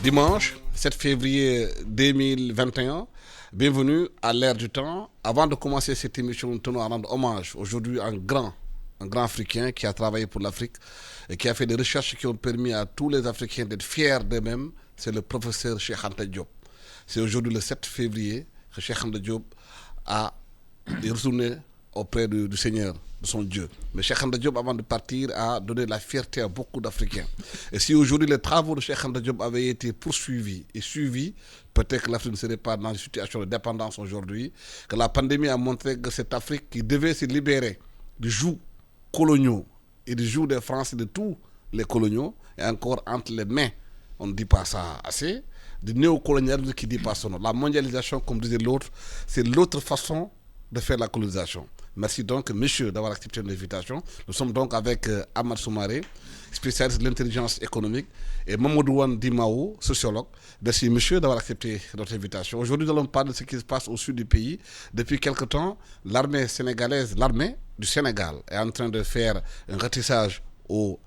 Dimanche 7 février 2021, bienvenue à l'ère du temps. Avant de commencer cette émission, nous tenons à rendre hommage aujourd'hui à un grand Africain qui a travaillé pour l'Afrique et qui a fait des recherches qui ont permis à tous les Africains d'être fiers d'eux-mêmes. C'est le professeur Cheikh Anta Diop. C'est aujourd'hui le 7 février que Cheikh Anta Diop est retourné auprès du Seigneur, de son Dieu. Mais Cheikh Anta Diop, avant de partir, a donné la fierté à beaucoup d'Africains. Et si aujourd'hui les travaux de Cheikh Anta Diop avaient été poursuivis et suivis, peut-être que l'Afrique ne serait pas dans une situation de dépendance aujourd'hui, que la pandémie a montré que cette Afrique qui devait se libérer du joug coloniaux et du joug des Français, de tous les coloniaux, est encore entre les mains, on ne dit pas ça assez, du néocolonialisme qui dit pas son nom. La mondialisation, comme disait l'autre, c'est l'autre façon de faire la colonisation. Merci donc, monsieur, d'avoir accepté l'invitation. Nous sommes donc avec Ahmad Soumaré, spécialiste de l'intelligence économique, et Mamadou Wan Dimao, sociologue. Merci, monsieur, d'avoir accepté notre invitation. Aujourd'hui, nous allons parler de ce qui se passe au sud du pays. Depuis quelque temps, l'armée du Sénégal est en train de faire un ratissage au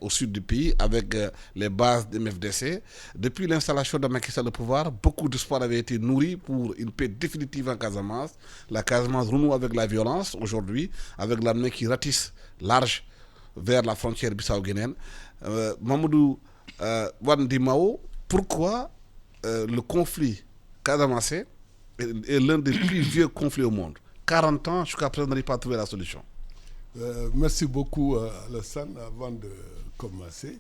sud du pays avec les bases de MFDC. Depuis l'installation de Macky Sall au pouvoir, beaucoup d'espoir avait été nourri pour une paix définitive en Casamance. La Casamance renoue avec la violence aujourd'hui, avec l'armée qui ratisse large vers la frontière bissau-guinéenne. Mamadou Wandi Mao, pourquoi le conflit casamancé est l'un des plus vieux conflits au monde? 40 ans, jusqu'à présent, on n'arrive pas à trouver la solution. Merci beaucoup, Alassane. Avant de commencer,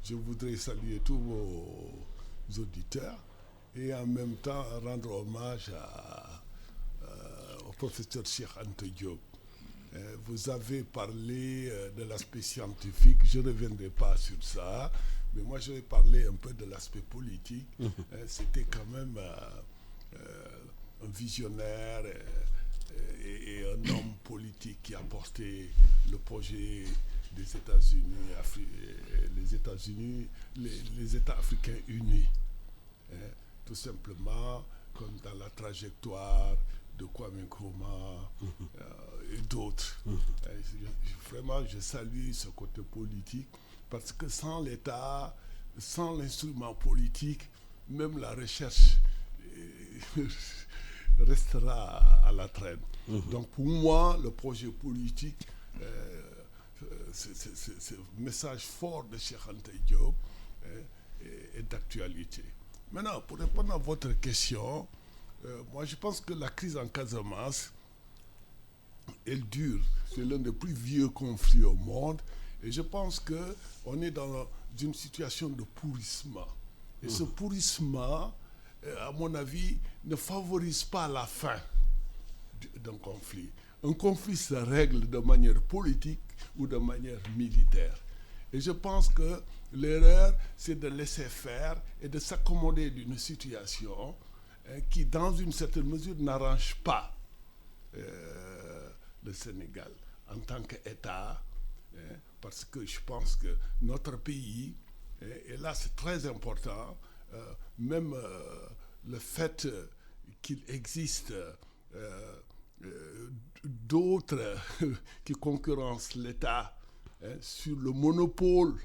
je voudrais saluer tous vos auditeurs et en même temps rendre hommage au professeur Cheikh Anta Diop. Vous avez parlé de l'aspect scientifique, je ne reviendrai pas sur ça, mais moi je vais parler un peu de l'aspect politique. C'était quand même un visionnaire et un homme politique qui a porté le projet des États-Unis, les États africains unis. Tout simplement, comme dans la trajectoire de Kwame Nkrumah et d'autres. Vraiment, je salue ce côté politique parce que sans l'État, sans l'instrument politique, même la recherche restera à la traîne. Donc pour moi, le projet politique, c'est un message fort de Cheikh Anta Diop est d'actualité. Maintenant, pour répondre à votre question, moi je pense que la crise en Casamance, elle dure. C'est l'un des plus vieux conflits au monde. Et je pense qu'on est dans une situation de pourrissement. Et ce pourrissement, à mon avis, ne favorise pas la fin d'un conflit. Un conflit se règle de manière politique ou de manière militaire. Et je pense que l'erreur, c'est de laisser faire et de s'accommoder d'une situation qui, dans une certaine mesure, n'arrange pas le Sénégal en tant qu'État, parce que je pense que notre pays, et là c'est très important, même le fait qu'il existe d'autres qui concurrencent l'État sur le monopole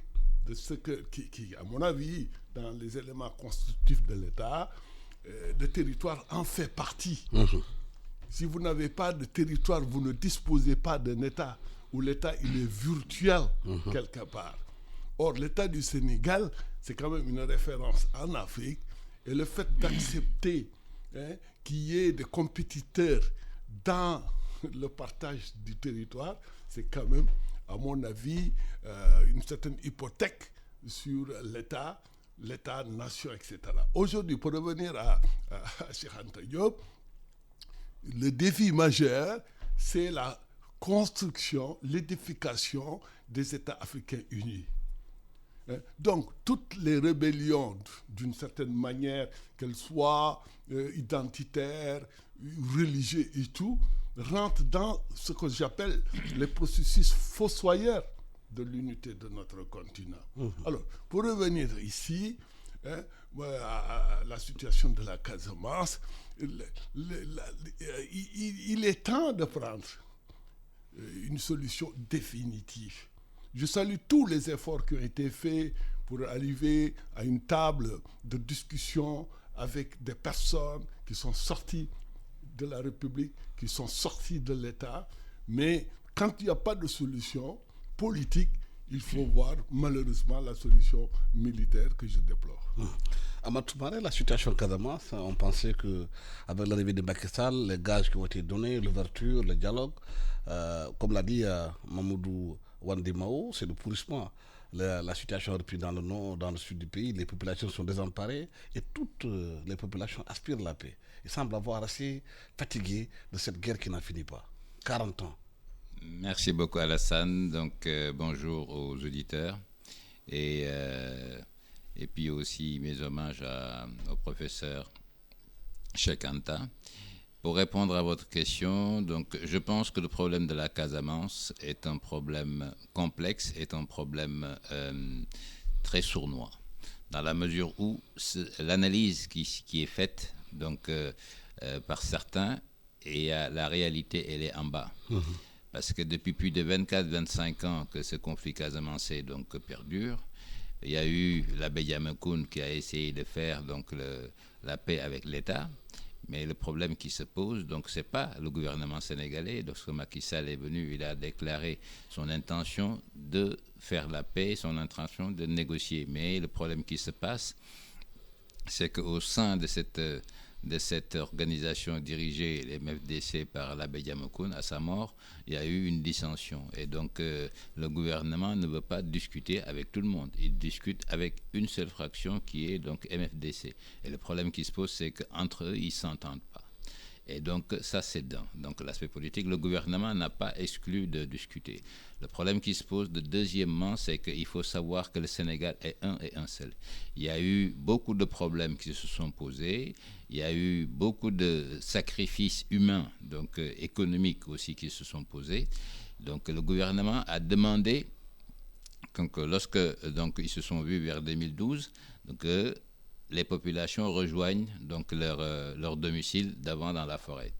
de ce qui, à mon avis, dans les éléments constitutifs de l'État, le territoire en fait partie. Si vous n'avez pas de territoire, vous ne disposez pas d'un État, où l'État il est virtuel quelque part. Or, l'État du Sénégal, c'est quand même une référence en Afrique. Et le fait d'accepter qu'il y ait des compétiteurs dans le partage du territoire, c'est quand même, à mon avis, une certaine hypothèque sur l'État, l'État-nation, etc. Aujourd'hui, pour revenir à Cheikh Anta Diop, le défi majeur, c'est la construction, l'édification des États africains unis. Donc, toutes les rébellions, d'une certaine manière, qu'elles soient identitaires, religieuses et tout, rentrent dans ce que j'appelle les processus fossoyeurs de l'unité de notre continent. Alors, pour revenir ici, à la situation de la Casamance, il est temps de prendre une solution définitive. Je salue tous les efforts qui ont été faits pour arriver à une table de discussion avec des personnes qui sont sorties de la République, qui sont sorties de l'État. Mais quand il n'y a pas de solution politique, il faut voir malheureusement la solution militaire que je déplore. Amadou Soumaré, la situation en Casamance, on pensait qu'avec l'arrivée de Macky Sall, les gages qui ont été donnés, l'ouverture, le dialogue, comme l'a dit Mamoudou Wandimao, c'est le pourrissement. La situation est reprise dans le nord, dans le sud du pays, les populations sont désemparées et toutes les populations aspirent la paix. Ils semblent avoir assez fatigué de cette guerre qui n'en finit pas. 40 ans. Merci beaucoup Alassane. Donc bonjour aux auditeurs et puis aussi mes hommages au professeur Cheikh Anta. Pour répondre à votre question, donc je pense que le problème de la Casamance est un problème complexe, est un problème très sournois, dans la mesure où l'analyse qui est faite donc par certains et la réalité elle est en bas. Parce que depuis plus de 24-25 ans que ce conflit casamançais donc perdure, il y a eu l'abbé Diamacoune qui a essayé de faire donc la paix avec l'État. Mais le problème qui se pose, donc, c'est pas le gouvernement sénégalais. Lorsque Macky Sall est venu, il a déclaré son intention de faire la paix, son intention de négocier. Mais le problème qui se passe, c'est qu'au sein de cette organisation dirigée, les MFDC, par l'abbé Diamacoune, à sa mort, il y a eu une dissension. Et donc, le gouvernement ne veut pas discuter avec tout le monde. Il discute avec une seule fraction qui est donc MFDC. Et le problème qui se pose, c'est qu'entre eux, ils ne s'entendent pas. Et donc, ça, c'est donc l'aspect politique. Le gouvernement n'a pas exclu de discuter. Le problème qui se pose, deuxièmement, c'est qu'il faut savoir que le Sénégal est un et un seul. Il y a eu beaucoup de problèmes qui se sont posés. Il y a eu beaucoup de sacrifices humains, donc économiques aussi, qui se sont posés. Donc, le gouvernement a demandé, donc, lorsque donc, ils se sont vus vers 2012, donc, les populations rejoignent donc leur domicile d'avant dans la forêt.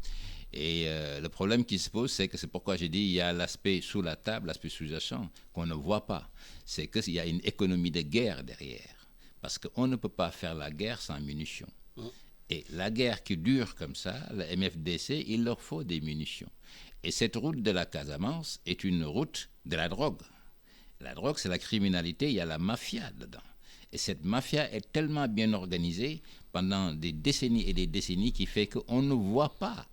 Et le problème qui se pose, c'est que c'est pourquoi j'ai dit il y a l'aspect sous la table, l'aspect sous-jacent qu'on ne voit pas. C'est qu'il y a une économie de guerre derrière. Parce qu'on ne peut pas faire la guerre sans munitions. Et la guerre qui dure comme ça, la MFDC, il leur faut des munitions. Et cette route de la Casamance est une route de la drogue. La drogue, c'est la criminalité, il y a la mafia dedans. Et cette mafia est tellement bien organisée pendant des décennies et des décennies qui fait qu'on ne voit pas.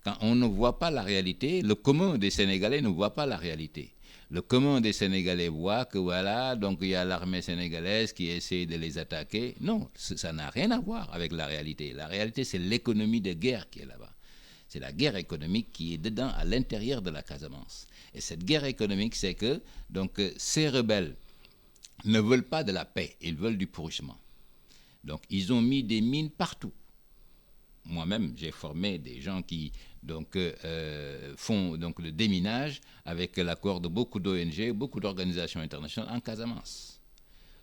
Quand on ne voit pas la réalité, le commun des Sénégalais ne voit pas la réalité. Le commun des Sénégalais voit que voilà, donc il y a l'armée sénégalaise qui essaie de les attaquer. Non, ça n'a rien à voir avec la réalité. La réalité, c'est l'économie de guerre qui est là-bas. C'est la guerre économique qui est dedans, à l'intérieur de la Casamance. Et cette guerre économique, c'est que donc, ces rebelles ne veulent pas de la paix, ils veulent du pourrissement. Donc, ils ont mis des mines partout. Moi-même, j'ai formé des gens qui donc, font donc, le déminage avec l'accord de beaucoup d'ONG, beaucoup d'organisations internationales en Casamance.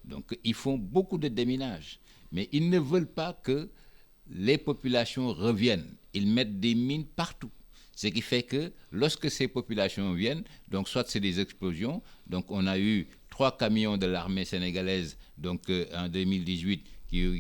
Donc, ils font beaucoup de déminage. Mais ils ne veulent pas que les populations reviennent. Ils mettent des mines partout. Ce qui fait que lorsque ces populations viennent, donc soit c'est des explosions, donc on a eu 3 camions de l'armée sénégalaise donc, en 2018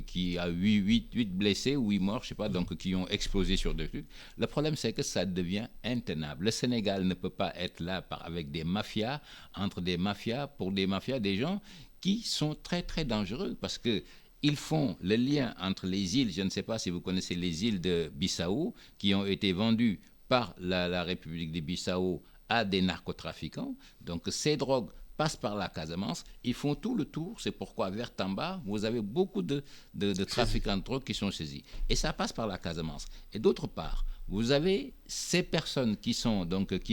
qui a 8 blessés ou 8 morts, je ne sais pas, donc qui ont explosé sur des trucs. Le problème, c'est que ça devient intenable. Le Sénégal ne peut pas être là avec des mafias, entre des mafias, pour des mafias, des gens qui sont très, très dangereux parce qu'ils font le lien entre les îles, je ne sais pas si vous connaissez les îles de Bissau, qui ont été vendues par la République de Bissau à des narcotrafiquants. Donc ces drogues passent par la Casamance, ils font tout le tour, c'est pourquoi vers Tamba, vous avez beaucoup de trafiquants de drogue qui sont saisis. Et ça passe par la Casamance. Et d'autre part, vous avez ces personnes qui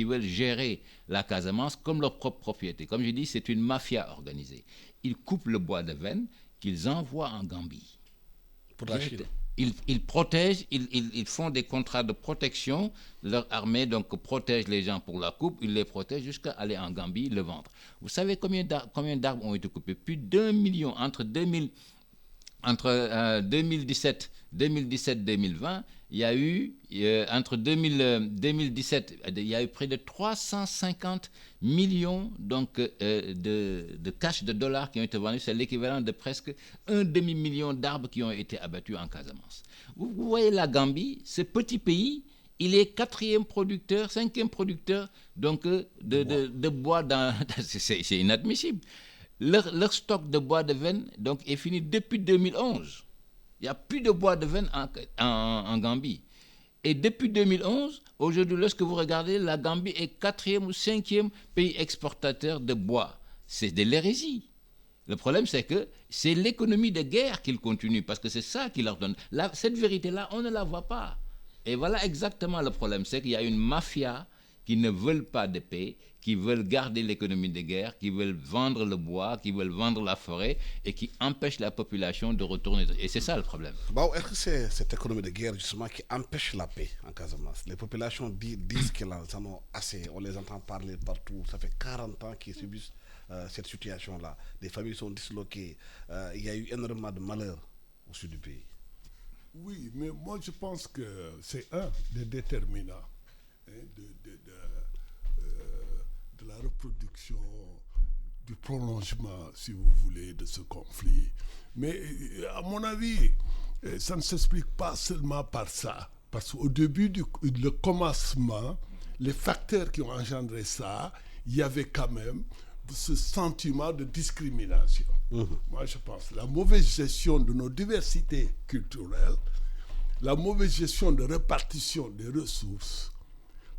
veulent gérer la Casamance comme leur propre propriété. Comme je dis, c'est une mafia organisée. Ils coupent le bois de veine qu'ils envoient en Gambie. Pour la Chine. Ils protègent, ils font des contrats de protection. Leur armée donc protège les gens pour la coupe, ils les protègent jusqu'à aller en Gambie le vendre. Vous savez combien d'arbres ont été coupés? Plus d'1 million entre 2017 2017-2020, il y a eu, entre 2017, il y a eu près de 350 millions donc, de cash, de dollars qui ont été vendus. C'est l'équivalent de presque un demi-million d'arbres qui ont été abattus en Casamance. Vous voyez la Gambie, ce petit pays, il est 4e producteur, 5e producteur donc, de bois. C'est inadmissible. Leur stock de bois de veine donc, est fini depuis 2011. Il n'y a plus de bois de veine en Gambie. Et depuis 2011, aujourd'hui, lorsque vous regardez, la Gambie est 4e ou 5e pays exportateur de bois. C'est de l'hérésie. Le problème, c'est que c'est l'économie de guerre qu'ils continuent, parce que c'est ça qui leur donne. Cette vérité-là, on ne la voit pas. Et voilà exactement le problème, c'est qu'il y a une mafia qui ne veulent pas de paix, qui veulent garder l'économie de guerre, qui veulent vendre le bois, qui veulent vendre la forêt et qui empêchent la population de retourner. Et c'est ça le problème. Bon, est-ce que c'est cette économie de guerre justement qui empêche la paix en Casamance? Les populations disent qu'elles en ont assez. On les entend parler partout. Ça fait 40 ans qu'ils subissent cette situation-là. Les familles sont disloquées. Il y a eu énormément de malheurs au sud du pays. Oui, mais moi je pense que c'est un des déterminants de la reproduction, du prolongement, si vous voulez, de ce conflit. Mais à mon avis, ça ne s'explique pas seulement par ça. Parce qu'au début, le commencement, les facteurs qui ont engendré ça, il y avait quand même ce sentiment de discrimination. Moi, je pense la mauvaise gestion de nos diversités culturelles, la mauvaise gestion de répartition des ressources,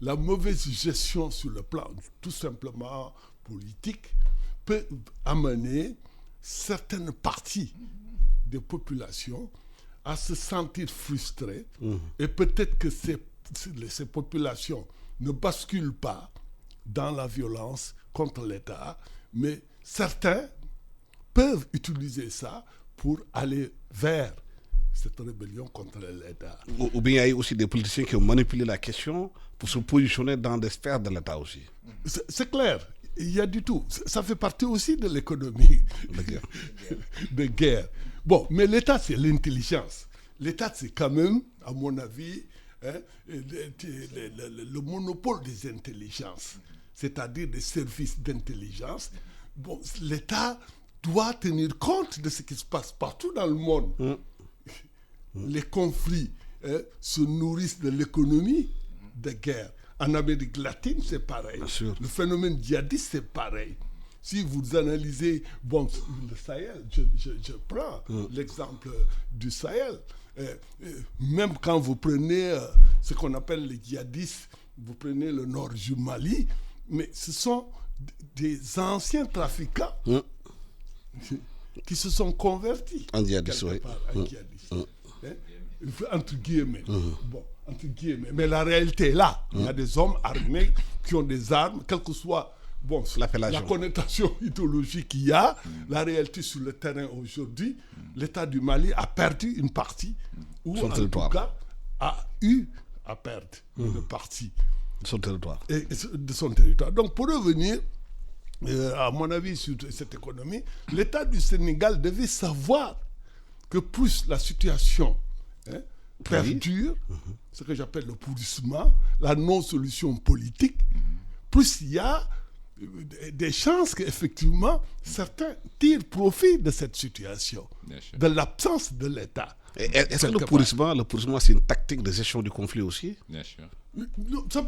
la mauvaise gestion sur le plan tout simplement politique peut amener certaines parties des populations à se sentir frustrées. Et peut-être que ces populations ne basculent pas dans la violence contre l'État, mais certains peuvent utiliser ça pour aller vers cette rébellion contre l'État. Ou bien il y a eu aussi des politiciens qui ont manipulé la question pour se positionner dans des sphères de l'État aussi. C'est clair, il y a du tout. Ça fait partie aussi de l'économie de guerre. Bon, mais l'État, c'est l'intelligence. L'État, c'est quand même, à mon avis, le monopole des intelligences, c'est-à-dire des services d'intelligence. Bon, l'État doit tenir compte de ce qui se passe partout dans le monde. Les conflits se nourrissent de l'économie de guerre. En Amérique latine, c'est pareil. Le phénomène djihadiste, c'est pareil. Si vous analysez, bon, le Sahel, je prends l'exemple du Sahel. Même quand vous prenez ce qu'on appelle les djihadistes, vous prenez le nord du Mali, mais ce sont des anciens trafiquants qui se sont convertis en djihadistes, entre guillemets. Bon, entre guillemets. Mais la réalité est là. Il y a des hommes armés qui ont des armes, quelle que soit la connotation idéologique qu'il y a. La réalité sur le terrain aujourd'hui, l'État du Mali a perdu une partie, ou en tout cas a eu à perdre une partie de son territoire. De son territoire. Donc pour revenir, à mon avis, sur cette économie, l'État du Sénégal devait savoir que plus la situation perdure, ce que j'appelle le pourrissement, la non-solution politique, plus il y a des chances qu'effectivement certains tirent profit de cette situation, de l'absence de l'État. Est-ce que le pourrissement, c'est une tactique de gestion du conflit aussi? Bien sûr. Ça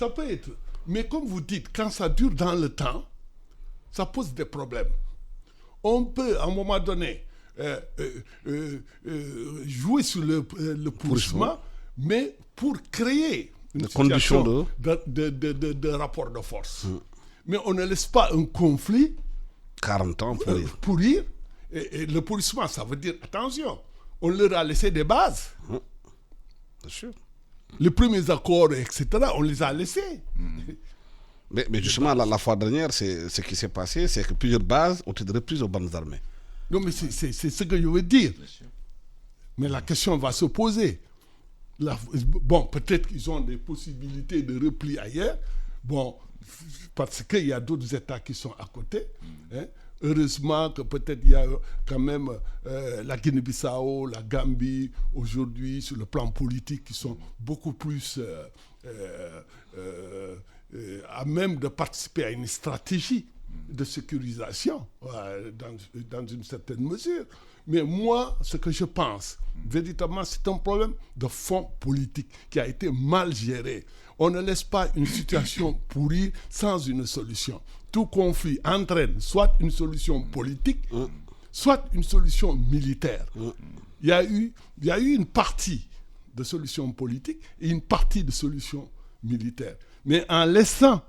peut être. Mais comme vous dites, quand ça dure dans le temps, ça pose des problèmes. On peut, à un moment donné, jouer sur le pourrissement, mais pour créer une situation de rapport de force. Mais on ne laisse pas un conflit 40 ans pourrir. Et le pourrissement, ça veut dire, attention, on leur a laissé des bases. Bien sûr. Les premiers accords, etc., on les a laissés. Mais justement, la fois dernière, ce qui s'est passé, c'est que plusieurs bases ont été reprises aux bandes armées. Non, mais c'est ce que je veux dire. Mais la question va se poser. Bon, peut-être qu'ils ont des possibilités de repli ailleurs. Bon, parce qu'il y a d'autres États qui sont à côté. heureusement que peut-être il y a quand même la Guinée-Bissau, la Gambie, aujourd'hui, sur le plan politique, qui sont beaucoup plus à même de participer à une stratégie de sécurisation, dans une certaine mesure. Mais moi, ce que je pense, véritablement, c'est un problème de fond politique qui a été mal géré. On ne laisse pas une situation pourrir sans une solution. Tout conflit entraîne soit une solution politique, soit une solution militaire. Il y a eu une partie de solution politique et une partie de solution militaire. Mais en laissant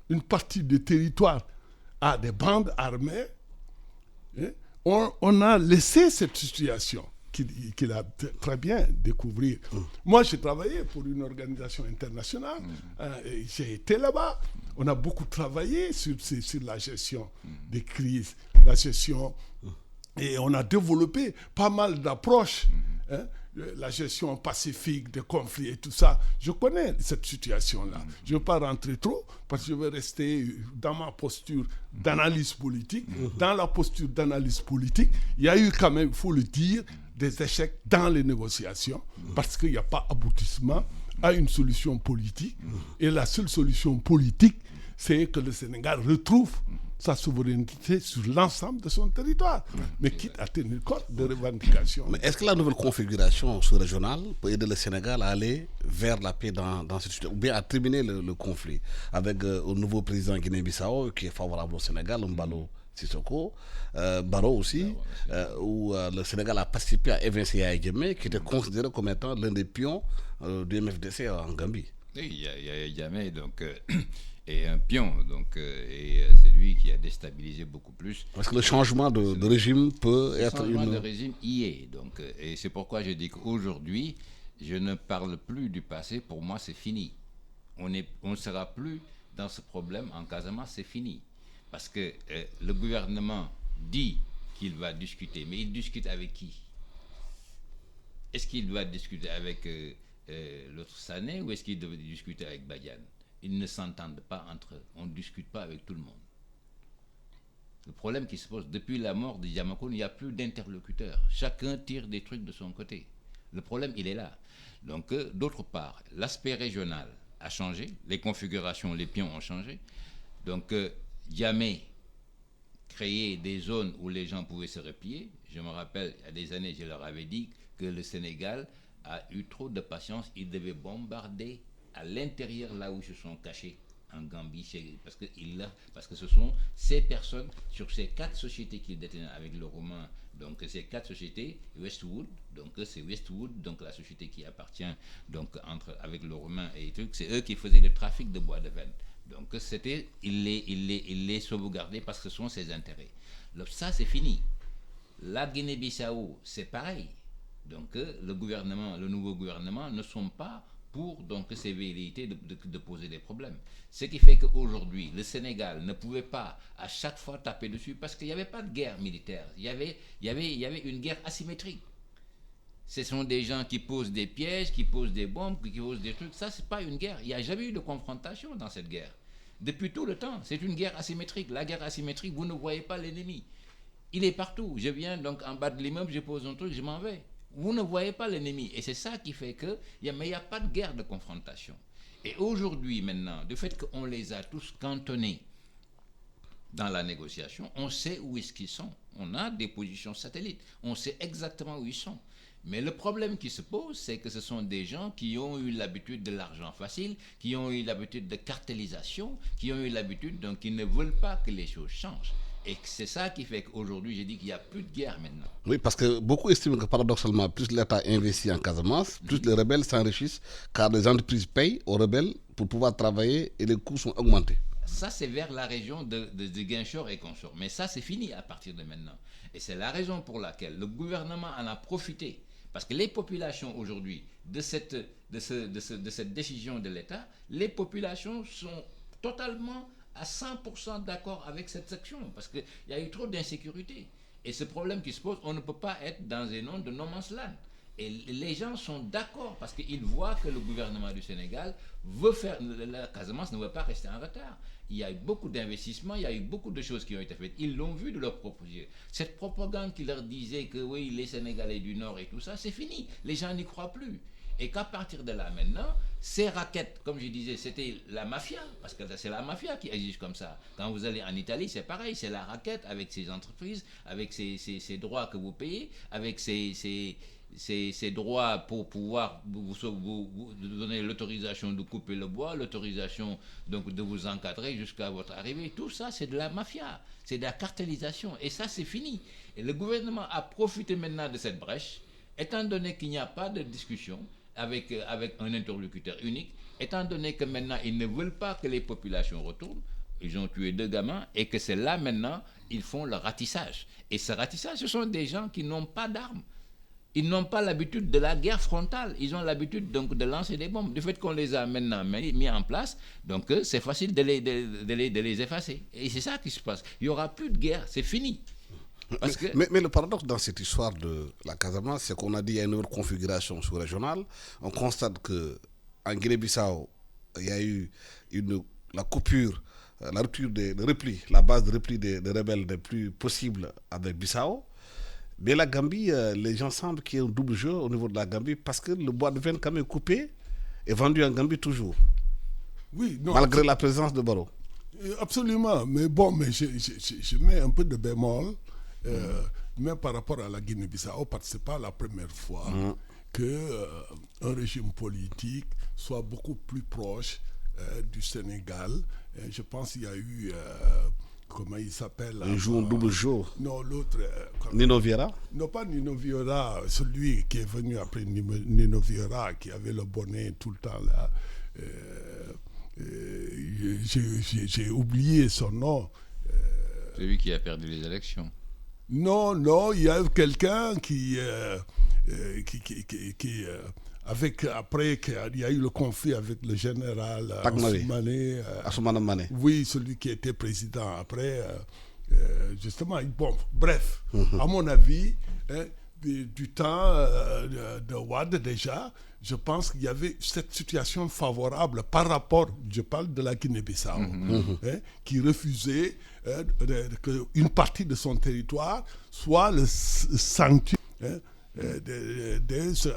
une partie du territoire à des bandes armées, on a laissé cette situation qu'il a très bien découvert. Moi, j'ai travaillé pour une organisation internationale. J'ai été là-bas. On a beaucoup travaillé sur la gestion des crises, la gestion, et on a développé pas mal d'approches. La gestion pacifique des conflits et tout ça. Je connais cette situation-là. Je ne veux pas rentrer trop parce que je veux rester dans ma posture d'analyse politique. Dans la posture d'analyse politique, il y a eu quand même, il faut le dire, des échecs dans les négociations parce qu'il n'y a pas aboutissement à une solution politique. Et la seule solution politique, c'est que le Sénégal retrouve sa souveraineté sur l'ensemble de son territoire, mais quitte à tenir compte de revendications. Mais est-ce que la nouvelle configuration sous-régionale peut aider le Sénégal à aller vers la paix dans cette situation, ou bien à terminer le conflit avec le nouveau président Guinée-Bissau qui est favorable au Sénégal, Mbalo Sissoko, Barrow aussi, où le Sénégal a participé à évincer Yaya Jammeh, qui était considéré comme étant l'un des pions du MFDC en Gambie. Oui, Yaya Jammeh, donc... et un pion, donc, et c'est lui qui a déstabilisé beaucoup plus. Parce que le changement de régime peut être une... Le changement de régime y est, donc, et c'est pourquoi je dis qu'aujourd'hui, je ne parle plus du passé, pour moi c'est fini. On ne sera plus dans ce problème en Casamance, c'est fini. Parce que le gouvernement dit qu'il va discuter, mais il discute avec qui? Est-ce qu'il doit discuter avec l'autre Sané ou est-ce qu'il doit discuter avec Badiane? Ils ne s'entendent pas entre eux. On ne discute pas avec tout le monde. Le problème qui se pose, depuis la mort de Diamacoune, il n'y a plus d'interlocuteurs. Chacun tire des trucs de son côté. Le problème, il est là. Donc, d'autre part, l'aspect régional a changé. Les configurations, les pions ont changé. Donc, Jammeh créait des zones où les gens pouvaient se replier. Je me rappelle, il y a des années, je leur avais dit que le Sénégal a eu trop de patience. Il devait bombarder à l'intérieur, là où ils se sont cachés en Gambie, parce que ce sont ces personnes, sur ces 4 sociétés qu'ils détiennent avec le Romain, donc ces 4 sociétés, Westwood, donc c'est Westwood, donc la société qui appartient donc avec le Romain et trucs, c'est eux qui faisaient le trafic de bois de veine. Donc il les sauvegardaient parce que ce sont ses intérêts. Donc ça c'est fini. La Guinée-Bissau, c'est pareil. Donc le nouveau gouvernement ne sont pas pour donc ces velléités de poser des problèmes. Ce qui fait qu'aujourd'hui, le Sénégal ne pouvait pas à chaque fois taper dessus parce qu'il n'y avait pas de guerre militaire. Il y avait une guerre asymétrique. Ce sont des gens qui posent des pièges, qui posent des bombes, qui posent des trucs. Ça, c'est pas une guerre. Il n'y a jamais eu de confrontation dans cette guerre. Depuis tout le temps, c'est une guerre asymétrique. La guerre asymétrique, vous ne voyez pas l'ennemi. Il est partout. Je viens donc en bas de l'immeuble, je pose un truc, je m'en vais. Vous ne voyez pas l'ennemi. Et c'est ça qui fait qu'il n'y a pas de guerre de confrontation. Et aujourd'hui, maintenant, du fait qu'on les a tous cantonnés dans la négociation, on sait où est-ce qu'ils sont. On a des positions satellites. On sait exactement où ils sont. Mais le problème qui se pose, c'est que ce sont des gens qui ont eu l'habitude de l'argent facile, qui ont eu l'habitude de cartélisation, qui ont eu l'habitude, donc qui ne veulent pas que les choses changent. Et c'est ça qui fait qu'aujourd'hui, j'ai dit qu'il n'y a plus de guerre maintenant. Oui, parce que beaucoup estiment que paradoxalement, plus l'État investit en Casamance, plus les rebelles s'enrichissent, car les entreprises payent aux rebelles pour pouvoir travailler et les coûts sont augmentés. Ça, c'est vers la région de Guinchor et consorts. Mais ça, c'est fini à partir de maintenant. Et c'est la raison pour laquelle le gouvernement en a profité. Parce que les populations aujourd'hui, de cette décision de l'État, les populations sont totalement à 100% d'accord avec cette section, parce qu'il y a eu trop d'insécurité. Et ce problème qui se pose, on ne peut pas être dans un nom de no man's land. Et les gens sont d'accord, parce qu'ils voient que le gouvernement du Sénégal veut faire, la Casamance ne veut pas rester en retard. il y a eu beaucoup d'investissements, il y a eu beaucoup de choses qui ont été faites. Ils l'ont vu de leur propre yeux. Cette propagande qui leur disait que oui, les Sénégalais du Nord et tout ça, c'est fini. Les gens n'y croient plus. Et qu'à partir de là maintenant, ces raquettes, comme je disais, c'était la mafia, parce que c'est la mafia qui agit comme ça. Quand vous allez en Italie, c'est pareil, c'est la raquette avec ses entreprises, avec ses droits que vous payez, avec ses droits pour pouvoir vous donner l'autorisation de couper le bois, l'autorisation donc de vous encadrer jusqu'à votre arrivée. Tout ça, c'est de la mafia, c'est de la cartélisation. Et ça, c'est fini. Et le gouvernement a profité maintenant de cette brèche, étant donné qu'il n'y a pas de discussion avec un interlocuteur unique, étant donné que maintenant, ils ne veulent pas que les populations retournent. Ils ont tué 2 gamins et que c'est là maintenant, ils font le ratissage. Et ce ratissage, ce sont des gens qui n'ont pas d'armes. Ils n'ont pas l'habitude de la guerre frontale. Ils ont l'habitude donc de lancer des bombes. Du fait qu'on les a maintenant mis en place, donc c'est facile de les effacer. Et c'est ça qui se passe. Il n'y aura plus de guerre, c'est fini. Mais le paradoxe dans cette histoire de la Casamance, c'est qu'on a dit qu'il y a une nouvelle configuration sous-régionale. On constate qu'en Guinée-Bissau, il y a eu la coupure, la rupture des replis, la base de repli des rebelles n'est plus possible avec Bissau. Mais la Gambie, les gens semblent qu'il y ait un double jeu au niveau de la Gambie parce que le bois de veine quand même coupé est vendu en Gambie toujours. Oui, non, malgré la présence de Barrow. Absolument, mais bon, mais je mets un peu de bémol, même par rapport à la Guinée-Bissau, parce que ce n'est pas la première fois qu'un régime politique soit beaucoup plus proche du Sénégal. Je pense qu'il y a eu, comment il s'appelle? Il joue un double jeu. Non, l'autre. Nino Vieira? Non, pas Nino Vieira, celui qui est venu après Nino Vieira, qui avait le bonnet tout le temps là. J'ai oublié son nom. Celui qui a perdu les élections. Non, il y a quelqu'un qui après qu'il y a eu le conflit avec le général Assoumana Mané. Oui, celui qui était président après. Justement, bon, bref, à mon avis, du temps de Wade déjà, je pense qu'il y avait cette situation favorable par rapport, je parle de la Guinée-Bissau, qui refusait qu'une partie de son territoire soit le sanctuaire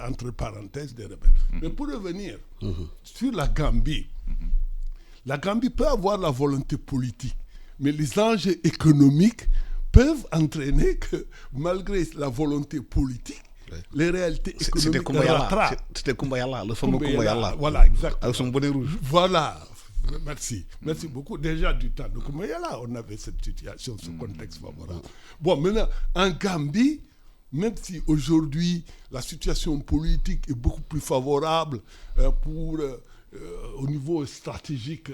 entre parenthèses des rebelles. Mais pour revenir sur la Gambie peut avoir la volonté politique, mais les enjeux économiques peuvent entraîner que malgré la volonté politique, les réalités économiques rattrapent. C'était Kumbayala, le fameux Kumbayala. Voilà, exactement. Avec son bonnet rouge. Voilà. Merci beaucoup. Déjà du temps de Kumbayala, on avait cette situation, ce contexte favorable. Bon, maintenant, en Gambie, même si aujourd'hui la situation politique est beaucoup plus favorable au niveau stratégique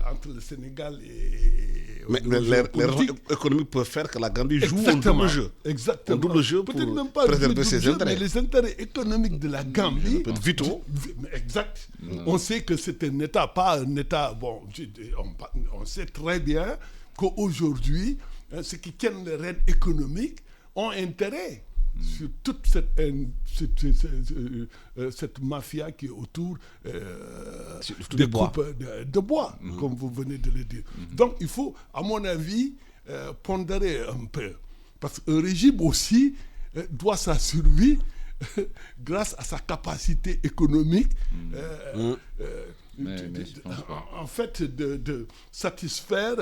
entre le Sénégal et mais les raisons économiques peuvent faire que la Gambie joue un double jeu. Exactement. Un double jeu pour préserver ses intérêts. Mais les intérêts économiques de la Gambie... Vitaux. Exact. On sait que c'est un État, pas un État... Bon, on sait très bien qu'aujourd'hui, ceux qui tiennent les rênes économiques ont intérêt sur toute cette mafia qui est autour des coupes de bois, comme vous venez de le dire. Donc il faut, à mon avis, pondérer un peu. Parce qu'un régime aussi doit sa survie grâce à sa capacité économique en fait de satisfaire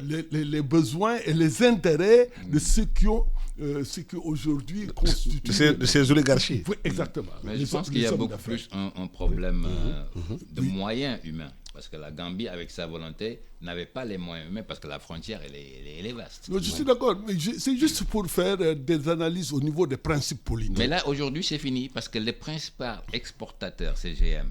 les besoins et les intérêts de ceux qui ont ce qui aujourd'hui constitue... De ces oligarchies. Oui, exactement. Mais je pense qu'il y a beaucoup plus un problème de moyens humains. Parce que la Gambie, avec sa volonté, n'avait pas les moyens humains parce que la frontière, elle est vaste. Non, je suis d'accord, mais c'est juste pour faire des analyses au niveau des principes politiques. Mais là, aujourd'hui, c'est fini parce que le principal exportateur, CGM,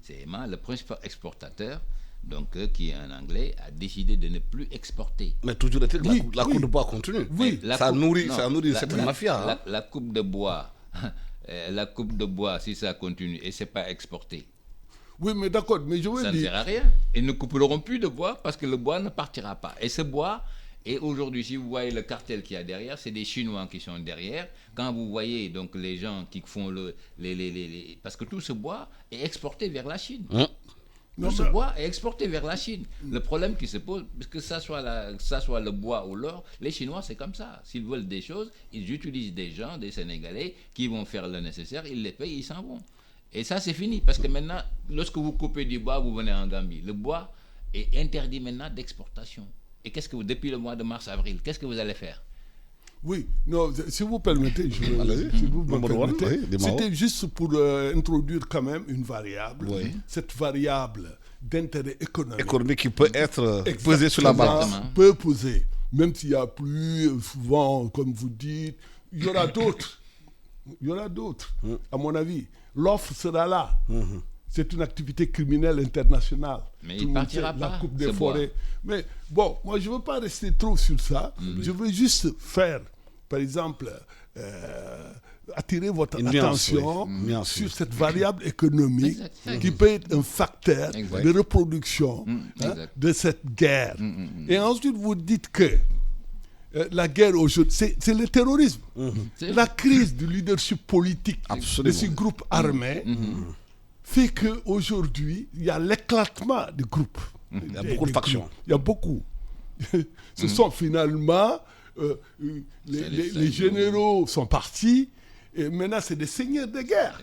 c'est le principal exportateur, donc qui est un Anglais, a décidé de ne plus exporter. Mais toujours la coupe de bois continue. Oui. Ça nourrit cette mafia. La coupe de bois, la coupe de bois, si ça continue et c'est pas exporté. Oui, mais d'accord, mais je veux dire... Ça ne sert à rien. Ils ne couperont plus de bois parce que le bois ne partira pas. Et ce bois, et aujourd'hui, si vous voyez le cartel qu'il y a derrière, c'est des Chinois qui sont derrière. Quand vous voyez donc les gens qui font parce que tout ce bois est exporté vers la Chine. Tout ce bois est exporté vers la Chine. Le problème qui se pose, que ça soit le bois ou l'or, les Chinois, c'est comme ça. S'ils veulent des choses, ils utilisent des gens, des Sénégalais, qui vont faire le nécessaire, ils les payent, ils s'en vont. Et ça, c'est fini. Parce que maintenant, lorsque vous coupez du bois, vous venez en Gambie. Le bois est interdit maintenant d'exportation. Et depuis le mois de mars-avril, qu'est-ce que vous allez faire? Oui, non, si vous permettez, si vous me permettez, c'était juste pour introduire quand même une variable, cette variable d'intérêt économique qui peut être pesée sur la balance. Peut peser, même s'il y a plus souvent, comme vous dites, il y aura d'autres. Il y aura d'autres, à mon avis. L'offre sera là. C'est une activité criminelle internationale. Mais il ne partira pas. La coupe des forêts. Mais bon, moi, je ne veux pas rester trop sur ça. Je veux juste faire, par exemple, attirer votre attention sur cette variable économique qui peut être un facteur de reproduction de cette guerre. Et ensuite, vous dites que la guerre aujourd'hui, c'est le terrorisme. La crise du leadership politique de ces groupes armés fait qu'aujourd'hui, il y a l'éclatement des groupes. Il y a beaucoup de factions. Il y a beaucoup. Ce sont finalement, les généraux sont partis, et maintenant c'est des seigneurs de guerre.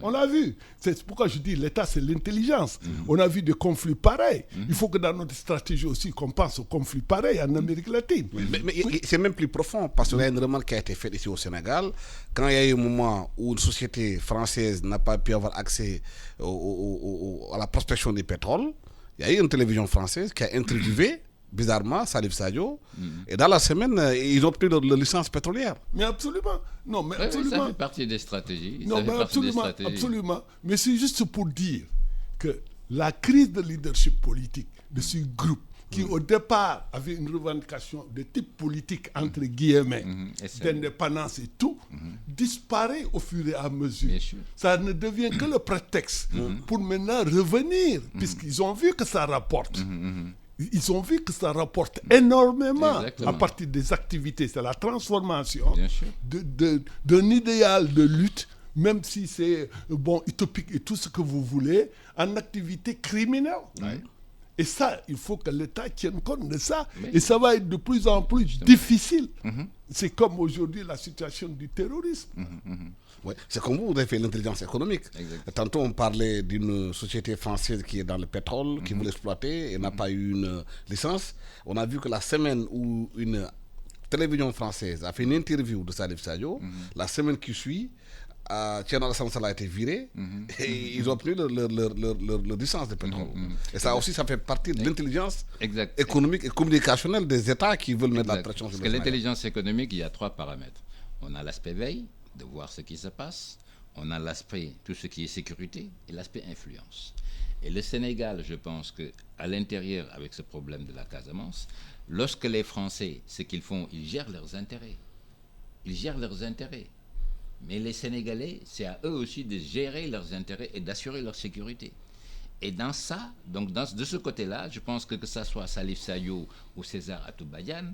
On l'a vu. C'est pourquoi je dis l'État, c'est l'intelligence. On a vu des conflits pareils. Il faut que dans notre stratégie aussi, qu'on pense aux conflits pareils en Amérique latine. Mais c'est même plus profond, parce qu'il y a une remarque qui a été faite ici au Sénégal. Quand il y a eu un moment où une société française n'a pas pu avoir accès à la prospection du pétrole, il y a eu une télévision française qui a interviewé bizarrement Salif Sadio, et dans la semaine, ils ont obtenu leur licence pétrolière. Mais absolument. Non, mais absolument. Ça fait partie des stratégies. Non, mais absolument. Mais c'est juste pour dire que la crise de leadership politique de ce groupe, qui au départ avait une revendication de type politique, entre guillemets, d'indépendance et tout, disparaît au fur et à mesure. Ça ne devient que le prétexte pour maintenant revenir, puisqu'ils ont vu que ça rapporte. Ils ont vu que ça rapporte énormément à partir des activités. C'est la transformation d'un idéal de lutte, même si c'est utopique et tout ce que vous voulez, en activité criminelle. Et ça, il faut que l'État tienne compte de ça. Et ça va être de plus en plus difficile. C'est comme aujourd'hui la situation du terrorisme. Ouais. C'est comme vous avez fait l'intelligence économique. Tantôt, on parlait d'une société française qui est dans le pétrole, qui voulait exploiter et n'a pas eu une licence. On a vu que la semaine où une télévision française a fait une interview de Salif Sadio, la semaine qui suit, Thierno Alassane Sall a été viré et ils ont obtenu leur licence de pétrole. Et ça aussi, ça fait partie de l'intelligence économique et communicationnelle des États qui veulent mettre la pression sur le Sénégal. Parce que l'intelligence économique, il y a 3 paramètres. On a l'aspect veille, de voir ce qui se passe. On a l'aspect, tout ce qui est sécurité, et l'aspect influence. Et le Sénégal, je pense qu'à l'intérieur, avec ce problème de la Casamance, lorsque les Français, ce qu'ils font, ils gèrent leurs intérêts. Ils gèrent leurs intérêts. Mais les Sénégalais, c'est à eux aussi de gérer leurs intérêts et d'assurer leur sécurité. Et dans ça, donc de ce côté-là, je pense que ça soit Salif Sadio ou César Atoubadian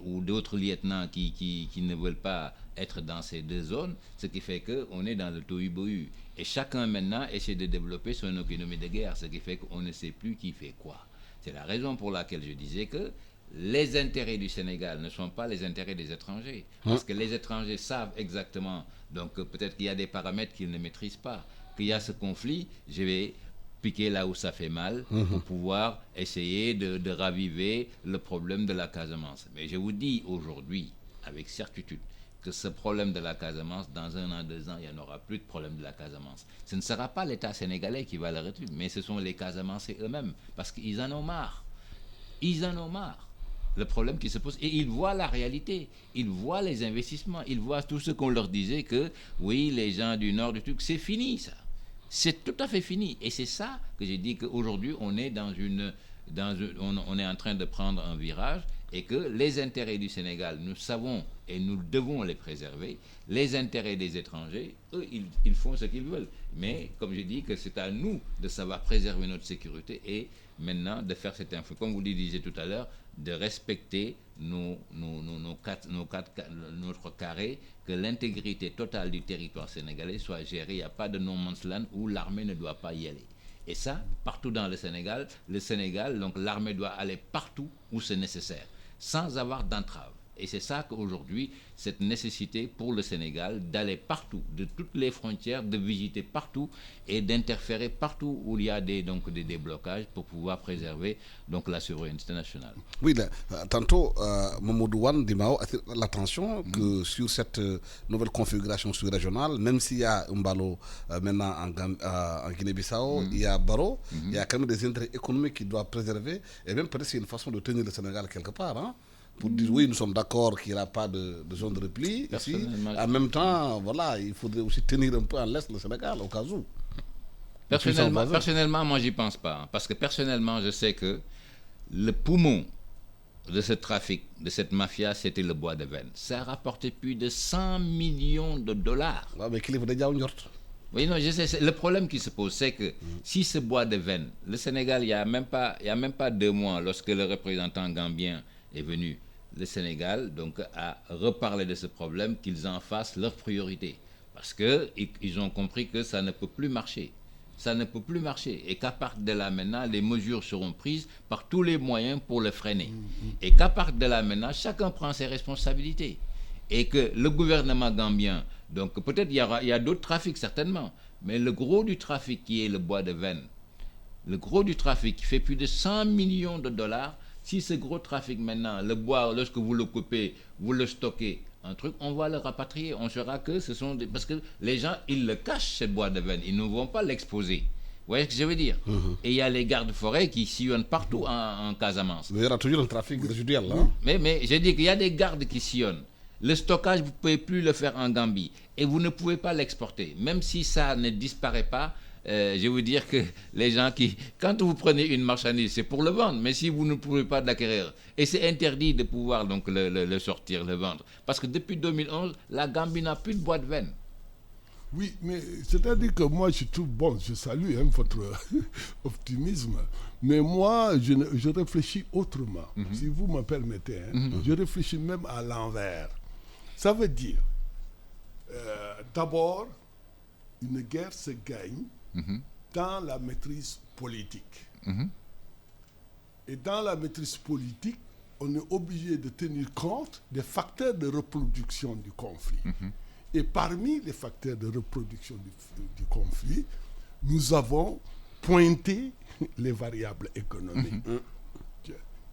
ou d'autres lieutenants qui ne veulent pas être dans ces 2 zones, ce qui fait qu'on est dans le tohu-bohu. Et chacun maintenant essaie de développer son économie de guerre, ce qui fait qu'on ne sait plus qui fait quoi. C'est la raison pour laquelle je disais que les intérêts du Sénégal ne sont pas les intérêts des étrangers. Parce que les étrangers savent exactement, donc peut-être qu'il y a des paramètres qu'ils ne maîtrisent pas, qu'il y a ce conflit, je vais piquer là où ça fait mal pour pouvoir essayer de raviver le problème de la Casamance. Mais je vous dis aujourd'hui, avec certitude, que ce problème de la Casamance, dans 1 an, 2 ans, il n'y en aura plus de problème de la Casamance. Ce ne sera pas l'État sénégalais qui va le résoudre, mais ce sont les Casamancés eux-mêmes, parce qu'ils en ont marre. Ils en ont marre. Le problème qui se pose, et ils voient la réalité, ils voient les investissements, ils voient tout ce qu'on leur disait que, oui, les gens du Nord, du truc, c'est fini ça. C'est tout à fait fini. Et c'est ça que j'ai dit qu'aujourd'hui, on est on est en train de prendre un virage et que les intérêts du Sénégal, nous savons et nous devons les préserver. Les intérêts des étrangers, eux, ils font ce qu'ils veulent. Mais, comme j'ai dit, que c'est à nous de savoir préserver notre sécurité et maintenant de faire cette info. Comme vous le disiez tout à l'heure, de respecter notre carré, que l'intégrité totale du territoire sénégalais soit gérée. Il n'y a pas de no man's land où l'armée ne doit pas y aller. Et ça, partout dans le Sénégal, donc l'armée doit aller partout où c'est nécessaire, sans avoir d'entrave. Et c'est ça qu'aujourd'hui, cette nécessité pour le Sénégal d'aller partout, de toutes les frontières, de visiter partout et d'interférer partout où il y a des blocages pour pouvoir préserver donc, la souveraineté nationale. Oui, tantôt, Mamadou Wane Dimao attire l'attention que sur cette nouvelle configuration sous-régionale, même s'il y a Mbalo maintenant en Guinée-Bissau, il y a Baro, il y a quand même des intérêts économiques qui doivent préserver, et même peut-être c'est une façon de tenir le Sénégal quelque part, hein, pour dire oui, nous sommes d'accord qu'il n'y aura pas de zone de repli ici. En même temps, voilà, il faudrait aussi tenir un peu en laisse le Sénégal au cas où. Personnellement, moi, j'y pense pas. Hein, parce que personnellement, je sais que le poumon de ce trafic, de cette mafia, c'était le bois de veine. Ça a rapporté plus de 100 millions de dollars. Ouais, mais qu'il est déjà une sorte. Oui, non, je sais. Le problème qui se pose, c'est que si ce bois de veine, le Sénégal, il n'y a même pas 2 mois, lorsque le représentant gambien est venu, le Sénégal donc, a reparlé de ce problème, qu'ils en fassent leur priorité. Parce qu'ils ont compris que ça ne peut plus marcher. Ça ne peut plus marcher. Et qu'à partir de là maintenant, les mesures seront prises par tous les moyens pour le freiner. Et qu'à partir de là maintenant, chacun prend ses responsabilités. Et que le gouvernement gambien, donc peut-être il y a d'autres trafics certainement, mais le gros du trafic qui est le bois de veine, le gros du trafic qui fait plus de 100 millions de dollars, si ce gros trafic maintenant, le bois, lorsque vous le coupez, vous le stockez, un truc, on va le rapatrier. On saura que ce sont des... Parce que les gens, ils le cachent, ce bois de veine. Ils ne vont pas l'exposer. Vous voyez ce que je veux dire? Et il y a les gardes-forêts qui sillonnent partout en Casamance. Mais il y aura toujours un trafic résiduel, là. Mais j'ai dit qu'il y a des gardes qui sillonnent. Le stockage, vous ne pouvez plus le faire en Gambie. Et vous ne pouvez pas l'exporter. Même si ça ne disparaît pas, je veux dire que les gens qui... Quand vous prenez une marchandise, c'est pour le vendre. Mais si vous ne pouvez pas l'acquérir, et c'est interdit de pouvoir donc le sortir, le vendre. Parce que depuis 2011, la Gambie n'a plus de bois de veine. Oui, mais c'est-à-dire que moi, je trouve... Bon, je salue votre optimisme. Mais moi, je réfléchis autrement. Si vous me permettez, je réfléchis même à l'envers. Ça veut dire, d'abord, une guerre se gagne dans la maîtrise politique. Et dans la maîtrise politique, on est obligé de tenir compte des facteurs de reproduction du conflit. Et parmi les facteurs de reproduction du conflit, nous avons pointé les variables économiques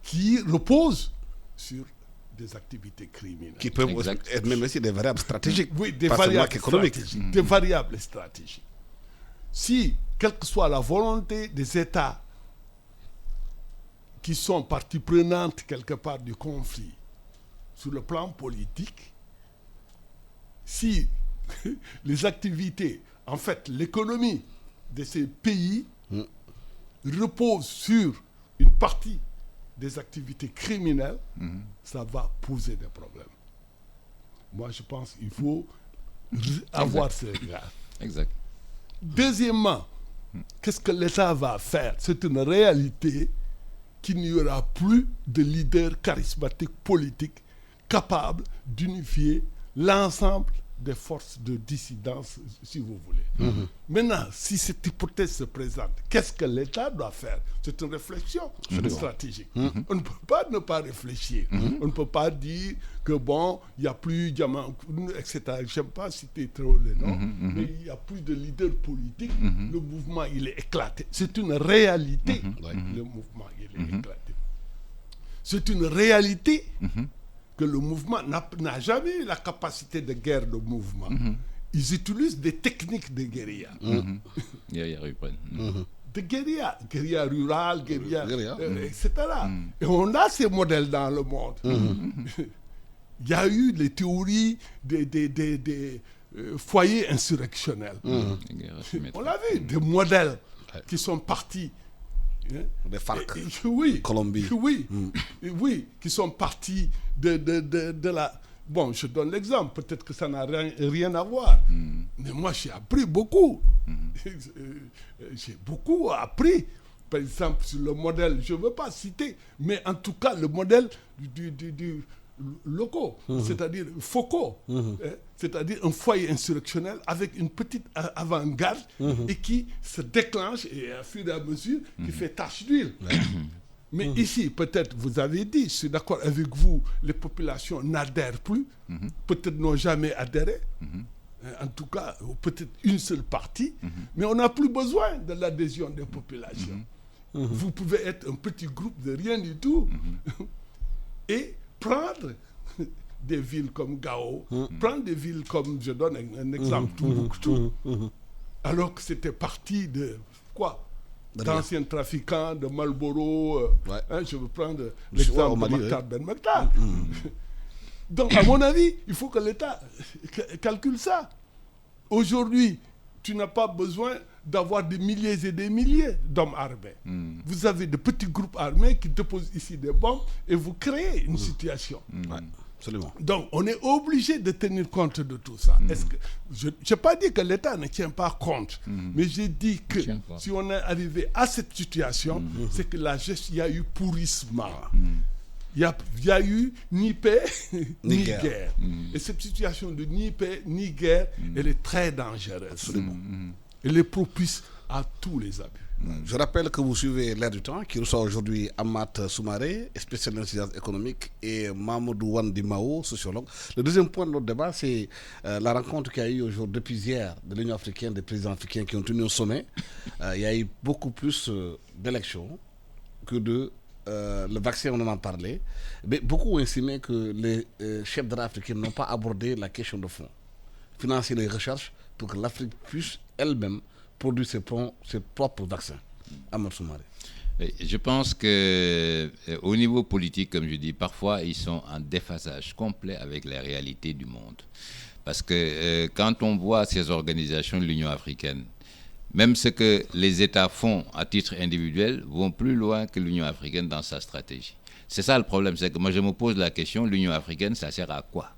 qui reposent sur des activités criminelles. Qui peuvent être même aussi des variables stratégiques. Oui, des variables stratégiques. Des variables stratégiques. Si, quelle que soit la volonté des États qui sont partie prenante quelque part du conflit, sur le plan politique, si les activités, en fait, l'économie de ces pays repose sur une partie des activités criminelles, ça va poser des problèmes. Moi, je pense qu'il faut avoir ce regard. Exact. Deuxièmement, qu'est-ce que l'État va faire? C'est une réalité qu'il n'y aura plus de leader charismatique politique capable d'unifier l'ensemble des forces de dissidence, si vous voulez. Maintenant, si cette hypothèse se présente, qu'est-ce que l'État doit faire? C'est une réflexion stratégique. On ne peut pas ne pas réfléchir. On ne peut pas dire que bon, il n'y a plus diamant, etc. Je n'aime pas citer trop les noms, mais il n'y a plus de leader politique. Le mouvement, il est éclaté. C'est une réalité. Le mouvement, il est éclaté. C'est une réalité que le mouvement n'a jamais eu la capacité de guerre de mouvement. Ils utilisent des techniques de guérilla. De guérilla. Guérilla rurale, guérilla, etc. Et on a ces modèles dans le monde. Il y a eu les théories des foyers insurrectionnels. On l'a vu, des modèles qui sont partis. Des FARC, oui, Colombie. Oui, qui sont partis de la... Bon, je donne l'exemple, peut-être que ça n'a rien à voir. Mais moi, j'ai appris beaucoup. J'ai beaucoup appris. Par exemple, sur le modèle, je ne veux pas citer, mais en tout cas, le modèle locaux, c'est-à-dire focaux, c'est-à-dire un foyer insurrectionnel avec une petite avant-garde et qui se déclenche et à fur et à mesure qui fait tache d'huile. Mais ici, peut-être, vous avez dit, je suis d'accord avec vous, les populations n'adhèrent plus, peut-être n'ont jamais adhéré, en tout cas, peut-être une seule partie, mais on n'a plus besoin de l'adhésion des populations. Vous pouvez être un petit groupe de rien du tout et prendre des villes comme Gao, prendre des villes comme, je donne un exemple, Tombouctou, alors que c'était parti de quoi? D'anciens trafiquants, de Marlboro, je veux prendre l'exemple de Mokhtar Ben Mokhtar. Donc, à mon avis, il faut que l'État calcule ça. Aujourd'hui, tu n'as pas besoin d'avoir des milliers et des milliers d'hommes armés. Vous avez de petits groupes armés qui déposent ici des bombes et vous créez une situation. Absolument. Donc, on est obligé de tenir compte de tout ça. Est-ce que, je n'ai pas dit que l'État ne tient pas compte, mais j'ai dit que si on est arrivé à cette situation, c'est que il y a eu pourrissement. Il y a eu ni paix ni guerre. Et cette situation de ni paix ni guerre, elle est très dangereuse. Elle est propice à tous les abus. Je rappelle que vous suivez L'Air du Temps, qui reçoit aujourd'hui Amath Soumaré, spécialiste en sciences économiques, et Mamadou Wandi Mao, sociologue. Le deuxième point de notre débat, c'est la rencontre qu'il y a eu aujourd'hui, depuis hier, de l'Union africaine, des présidents africains qui ont tenu au sommet. Il y a eu beaucoup plus d'élections que de le vaccin, on en a parlé. Mais beaucoup ont estimé que les chefs d'État africains n'ont pas abordé la question de fond. Financer les recherches pour que l'Afrique puisse elle-même produire ses propres vaccins. Amath Soumaré. Je pense qu'au niveau politique, comme je dis, parfois ils sont en déphasage complet avec la réalité du monde. Parce que quand on voit ces organisations de l'Union africaine, même ce que les États font à titre individuel vont plus loin que l'Union africaine dans sa stratégie. C'est ça le problème, c'est que moi je me pose la question, l'Union africaine, ça sert à quoi ?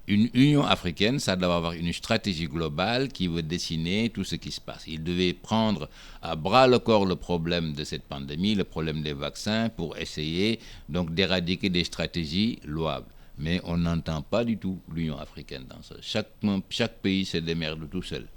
Une Union africaine, ça doit avoir une stratégie globale qui veut dessiner tout ce qui se passe. Il devait prendre à bras le corps le problème de cette pandémie, le problème des vaccins, pour essayer donc d'éradiquer des stratégies louables. Mais on n'entend pas du tout l'Union africaine dans ça. Chaque pays se démerde tout seul.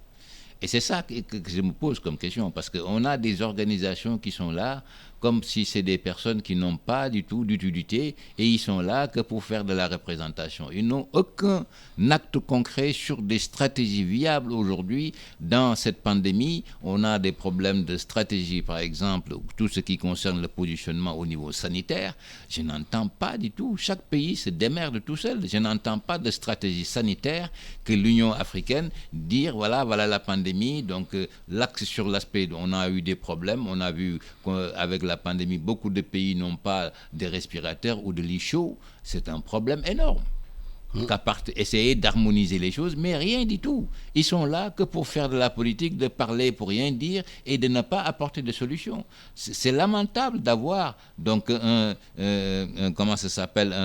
Et c'est ça que je me pose comme question, parce qu'on a des organisations qui sont là comme si c'est des personnes qui n'ont pas du tout d'utilité et ils sont là que pour faire de la représentation. Ils n'ont aucun acte concret sur des stratégies viables aujourd'hui. Dans cette pandémie, on a des problèmes de stratégie, par exemple, tout ce qui concerne le positionnement au niveau sanitaire. Je n'entends pas du tout. Chaque pays se démerde tout seul. Je n'entends pas de stratégie sanitaire que l'Union africaine dire voilà la pandémie. Donc l'axe sur l'aspect, on a eu des problèmes. On a vu qu'avec la pandémie, beaucoup de pays n'ont pas de respirateurs ou de lits chauds. C'est un problème énorme. Essayer d'harmoniser les choses, mais rien du tout. Ils sont là que pour faire de la politique, de parler pour rien dire et de ne pas apporter de solutions. C'est lamentable d'avoir donc un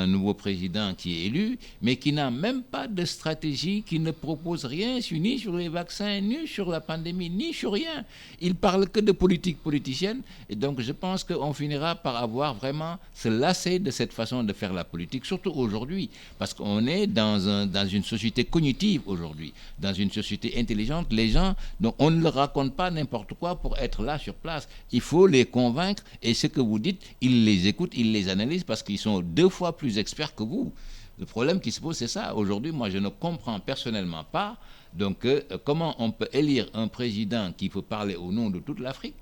nouveau président qui est élu, mais qui n'a même pas de stratégie, qui ne propose rien ni sur les vaccins, ni sur la pandémie, ni sur rien. Il parle que de politique politicienne, et donc je pense qu'on finira par avoir vraiment se lasser de cette façon de faire la politique, surtout aujourd'hui, parce qu'on est dans une société cognitive aujourd'hui, dans une société intelligente. Les gens, donc on ne leur raconte pas n'importe quoi pour être là sur place. Il faut les convaincre et ce que vous dites, ils les écoutent, ils les analysent parce qu'ils sont 2 fois plus experts que vous. Le problème qui se pose, c'est ça. Aujourd'hui, moi, je ne comprends personnellement pas donc, comment on peut élire un président qui peut parler au nom de toute l'Afrique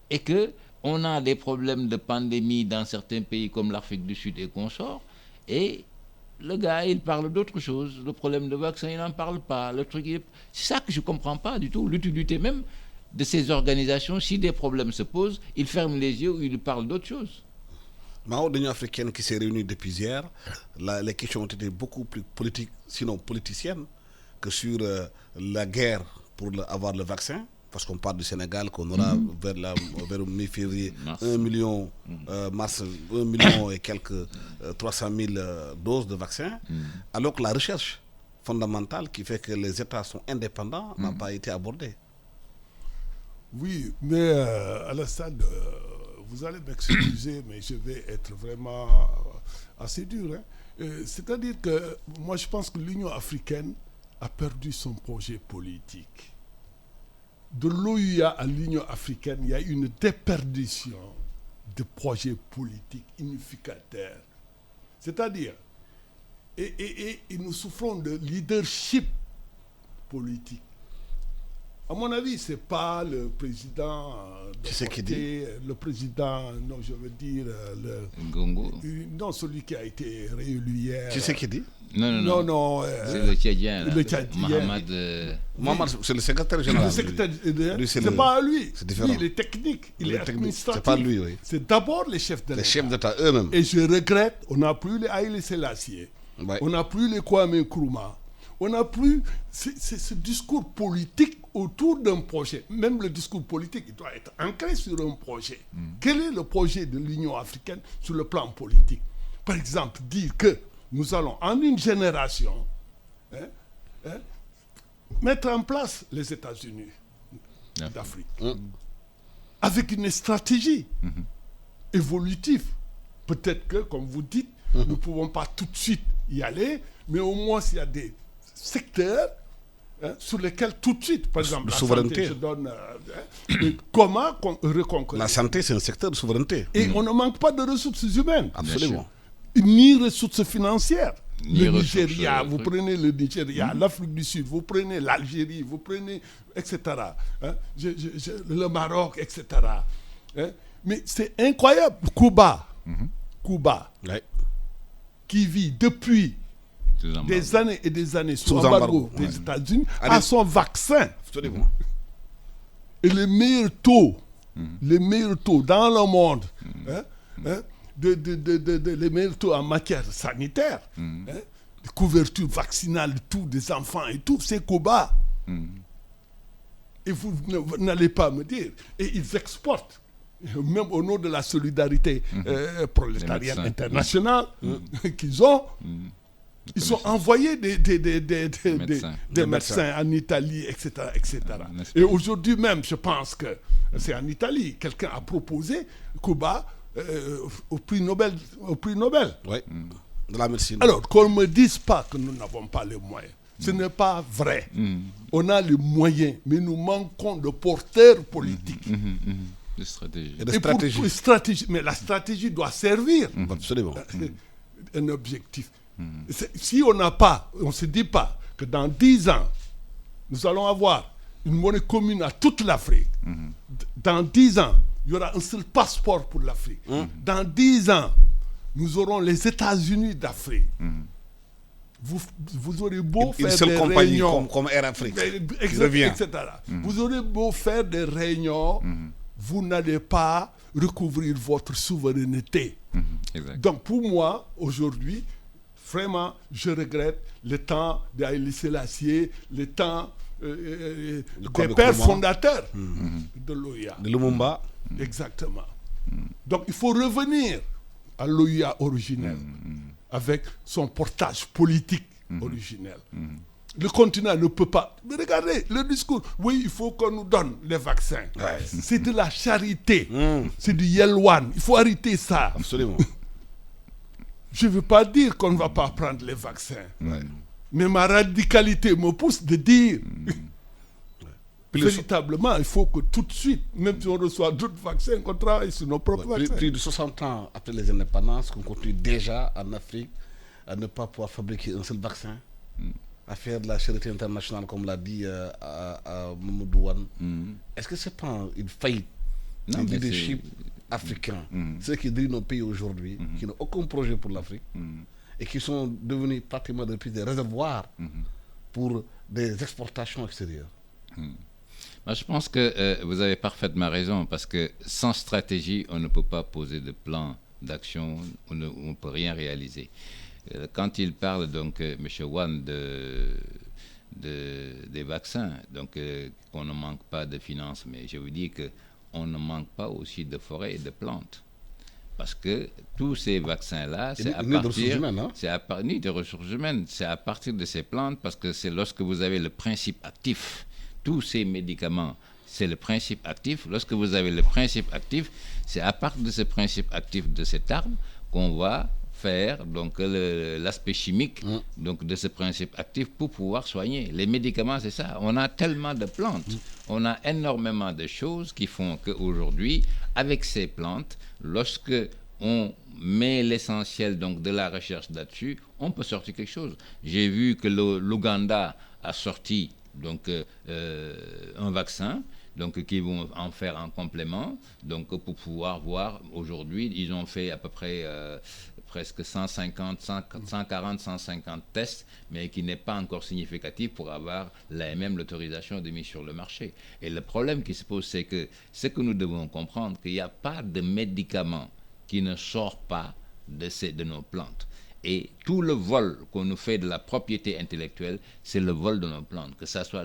et qu'on a des problèmes de pandémie dans certains pays comme l'Afrique du Sud et consorts, et le gars, il parle d'autre chose. Le problème de vaccin, il n'en parle pas. C'est ça que je ne comprends pas du tout. L'utilité même de ces organisations, si des problèmes se posent, ils ferment les yeux ou ils parlent d'autre chose. Mao, l'Union africaine qui s'est réunie depuis hier, les questions ont été beaucoup plus politiques, sinon politiciennes, que sur la guerre pour avoir le vaccin. Parce qu'on parle du Sénégal, qu'on aura vers mi-février 1 million, mars 1 million et quelques 300 000 doses de vaccins, alors que la recherche fondamentale qui fait que les États sont indépendants n'a pas été abordée. Oui, mais Alassane, vous allez m'excuser, mais je vais être vraiment assez dur. C'est-à-dire que moi je pense que l'Union africaine a perdu son projet politique. De l'OUA à l'Union africaine, il y a une déperdition de projets politiques unificateurs. C'est-à-dire, et nous souffrons de leadership politique. À mon avis, ce n'est pas le président le président, non, je veux dire, non, celui qui a été réélu hier. Tu sais qui dit? Non. C'est le Tchadien. Le Tchadien. Mohamed, c'est le secrétaire général. Le secrétaire général, c'est pas lui. C'est différent. Lui, il est technique, il est administratif. C'est pas lui, oui. C'est d'abord les chefs d'État. Les chefs d'État eux-mêmes. Et je regrette, on n'a plus les Haïlé Sélassié. Ouais. On n'a plus les Kwame Nkrumah. On n'a plus ce discours politique autour d'un projet. Même le discours politique, il doit être ancré sur un projet. Quel est le projet de l'Union africaine sur le plan politique? Par exemple, dire que nous allons, en une génération, mettre en place les États-Unis d'Afrique. Avec une stratégie évolutive. Peut-être que, comme vous dites, nous ne pouvons pas tout de suite y aller, mais au moins s'il y a des secteurs sur lesquels tout de suite, par exemple, la souveraineté. santé, je donne comment reconquérir. La santé, c'est un secteur de souveraineté. Et on ne manque pas de ressources humaines. Absolument. Ni ressources financières. Ni Le ressources, Nigeria, vous prenez le Nigeria, l'Afrique du Sud, vous prenez l'Algérie, vous prenez, etc. Le Maroc, etc. Mais c'est incroyable. Cuba, Ouais. qui vit depuis des années et des années sous embargo des États-Unis, a son vaccin. Absolument. Et les meilleurs taux dans le monde, les meilleurs taux en matière sanitaire, de couverture vaccinale de tous des enfants et tout, c'est Cuba. Et vous n'allez pas me dire. Et ils exportent, même au nom de la solidarité prolétarienne internationale qu'ils ont. Ils ont envoyé des médecins en Italie, etc. Et aujourd'hui même, je pense que c'est en Italie, quelqu'un a proposé Cuba au prix Nobel. Oui, de la médecine. Alors, qu'on ne me dise pas que nous n'avons pas les moyens. Ce n'est pas vrai. On a les moyens, mais nous manquons de porteurs politiques. De stratégie. Et de stratégie. Stratégie. Mais la stratégie doit servir Absolument. un objectif. Si on n'a pas, on ne se dit pas que dans 10 ans, nous allons avoir une monnaie commune à toute l'Afrique. Dans 10 ans, il y aura un seul passeport pour l'Afrique. Dans 10 ans, nous aurons les États-Unis d'Afrique. Vous aurez beau faire des réunions comme Air Afrique qui revient. etc. Vous aurez beau faire des réunions, vous n'allez pas recouvrir votre souveraineté. Donc pour moi, aujourd'hui, vraiment, je regrette le temps d'Haïlé Sélassié, le temps des pères fondateurs de l'OUA. De Lumumba. Exactement. Donc il faut revenir à l'OUA originel avec son portage politique originel. Le continent ne peut pas... Mais regardez, le discours, oui, il faut qu'on nous donne les vaccins. C'est de la charité. C'est du Yelwan. Il faut arrêter ça. Absolument. Je ne veux pas dire qu'on ne va pas prendre les vaccins. Mais ma radicalité me pousse de dire véritablement, il faut que tout de suite, même si on reçoit d'autres vaccins, qu'on travaille sur nos propres vaccins. Plus de 60 ans après les indépendances, qu'on continue déjà en Afrique à ne pas pouvoir fabriquer un seul vaccin, à faire de la charité internationale, comme l'a dit à Mamadou Wane. Est-ce que ce n'est pas une faillite du leadership africain, ceux qui dirigent nos pays aujourd'hui, qui n'ont aucun projet pour l'Afrique et qui sont devenus pratiquement depuis des réservoirs pour des exportations extérieures? Moi, je pense que vous avez parfaitement raison, parce que sans stratégie, on ne peut pas poser de plan d'action, on ne peut rien réaliser. Quand il parle, donc, M. Wane, des vaccins, donc qu'on ne manque pas de finances, mais je vous dis qu'on ne manque pas aussi de forêts et de plantes. Parce que tous ces vaccins-là, c'est à partir de ces plantes, parce que c'est lorsque vous avez le principe actif. Tous ces médicaments, c'est le principe actif. Lorsque vous avez le principe actif, c'est à partir de ce principe actif de cet arbre qu'on va faire donc l'aspect chimique donc de ce principe actif pour pouvoir soigner. Les médicaments, c'est ça. On a tellement de plantes, on a énormément de choses qui font qu'aujourd'hui, avec ces plantes, lorsque on met l'essentiel donc de la recherche là-dessus, on peut sortir quelque chose. J'ai vu que l'Ouganda a sorti donc un vaccin. Donc, qui vont en faire un complément. Donc, pour pouvoir voir, aujourd'hui, ils ont fait à peu près presque 140, 150 tests, mais qui n'est pas encore significatif pour avoir même l'autorisation de mise sur le marché. Et le problème qui se pose, c'est que ce que nous devons comprendre, qu'il n'y a pas de médicament qui ne sort pas de nos plantes. Et tout le vol qu'on nous fait de la propriété intellectuelle, c'est le vol de nos plantes. Que ce soit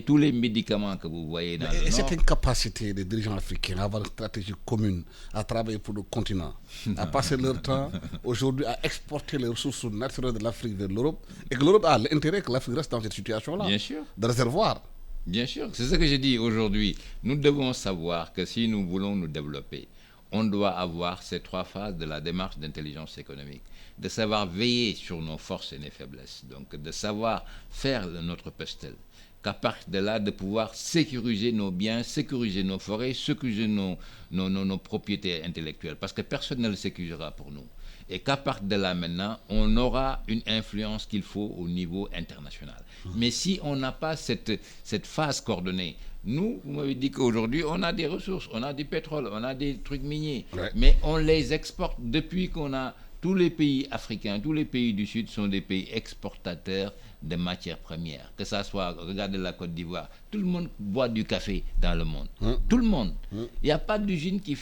tous les médicaments que vous voyez dans le Nord. C'est une capacité des dirigeants africains à avoir une stratégie commune, à travailler pour le continent, à passer leur temps aujourd'hui à exporter les ressources naturelles de l'Afrique vers l'Europe, et que l'Europe a l'intérêt que l'Afrique reste dans cette situation-là. Bien sûr. De réservoir. Bien sûr, c'est ce que je dis aujourd'hui. Nous devons savoir que si nous voulons nous développer, on doit avoir ces 3 phases de la démarche d'intelligence économique. De savoir veiller sur nos forces et nos faiblesses. Donc, de savoir faire notre pestel. Qu'à partir de là, de pouvoir sécuriser nos biens, sécuriser nos forêts, sécuriser nos propriétés intellectuelles. Parce que personne ne le sécurisera pour nous. Et qu'à partir de là, maintenant, on aura une influence qu'il faut au niveau international. Mais si on n'a pas cette phase coordonnée, nous, vous m'avez dit qu'aujourd'hui, on a des ressources, on a du pétrole, on a des trucs miniers, mais on les exporte depuis qu'on a... Tous les pays africains, tous les pays du Sud sont des pays exportateurs de matières premières. Que ça soit, regardez la Côte d'Ivoire, tout le monde boit du café dans le monde. Tout le monde. Il n'y a pas d'usine qui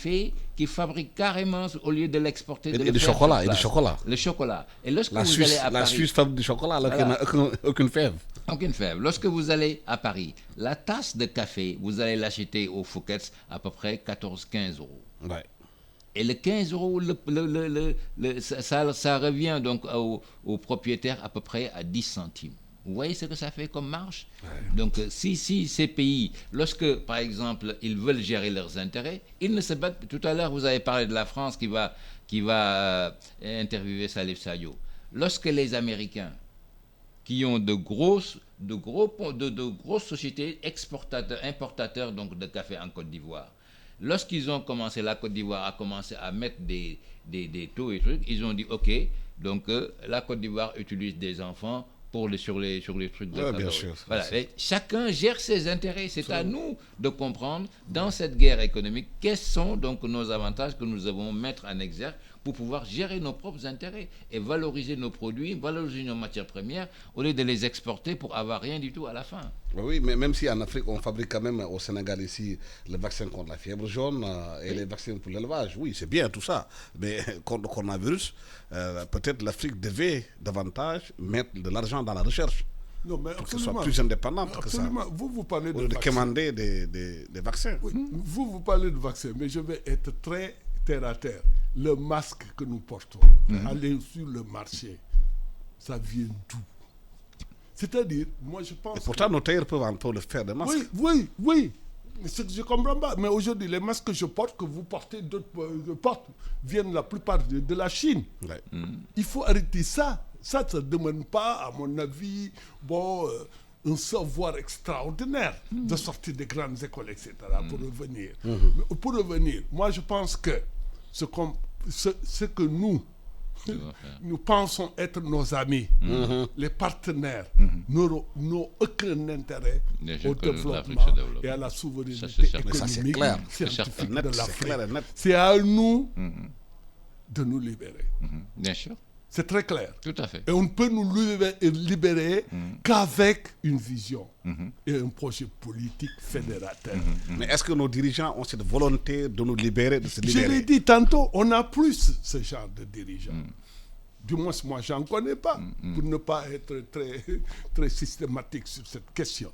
fabrique carrément, au lieu de l'exporter, Et du chocolat, Le chocolat. Et lorsque la vous Suisse, allez à Paris... La Suisse fabrique du chocolat alors qu'il n'y a aucune fève. Aucune fève. Lorsque vous allez à Paris, la tasse de café, vous allez l'acheter au Fouquet's à peu près 14-15 euros. Ouais. Et le 15 euros, ça revient donc au propriétaire à peu près à 10 centimes. Vous voyez ce que ça fait comme marge? Donc, si ces pays, lorsque, par exemple, ils veulent gérer leurs intérêts, ils ne se battent... Tout à l'heure, vous avez parlé de la France qui va interviewer Salif Sadio. Lorsque les Américains, qui ont de grosses sociétés importateurs donc, de café en Côte d'Ivoire, lorsqu'ils ont commencé, la Côte d'Ivoire a commencé à mettre des taux et trucs, ils ont dit OK, donc la Côte d'Ivoire utilise des enfants sur les trucs de bien sûr, voilà. Et chacun gère ses intérêts. C'est à nous de comprendre dans cette guerre économique quels sont donc nos avantages que nous devons mettre en exergue pour pouvoir gérer nos propres intérêts et valoriser nos produits, valoriser nos matières premières au lieu de les exporter pour avoir rien du tout à la fin. Oui, mais même si en Afrique, on fabrique quand même au Sénégal ici le vaccin contre la fièvre jaune et les vaccins pour l'élevage. Oui, c'est bien tout ça. Mais contre le coronavirus, peut-être l'Afrique devait davantage mettre de l'argent dans la recherche. Non, mais pour qu'elle soit plus indépendante que ça. Vous parlez de commander des vaccins. Oui, vous parlez de vaccins, mais je vais être très terre à terre. Le masque que nous portons, aller sur le marché, ça vient d'où? C'est-à-dire, moi je pense... Et pourtant, nos tailleurs peuvent encore le faire des masques. Oui. Je ne comprends pas. Mais aujourd'hui, les masques que je porte, que vous portez, d'autres portent, viennent la plupart de la Chine. Ouais. Il faut arrêter ça. Ça ne demande pas, à mon avis, un savoir extraordinaire de sortir des grandes écoles, etc. pour revenir. Mais pour revenir, moi je pense que ce que nous pensons être nos amis, les partenaires, n'ont aucun intérêt au développement et à la souveraineté économique, scientifique de l'Afrique. C'est à nous de nous libérer. Bien sûr. C'est très clair. Tout à fait. Et on ne peut nous libérer qu'avec une vision et un projet politique fédérateur. Mais est-ce que nos dirigeants ont cette volonté de nous libérer, de se libérer? Je l'ai dit tantôt, on a plus ce genre de dirigeants. Du moins, moi, je n'en connais pas, pour ne pas être très, très systématique sur cette question.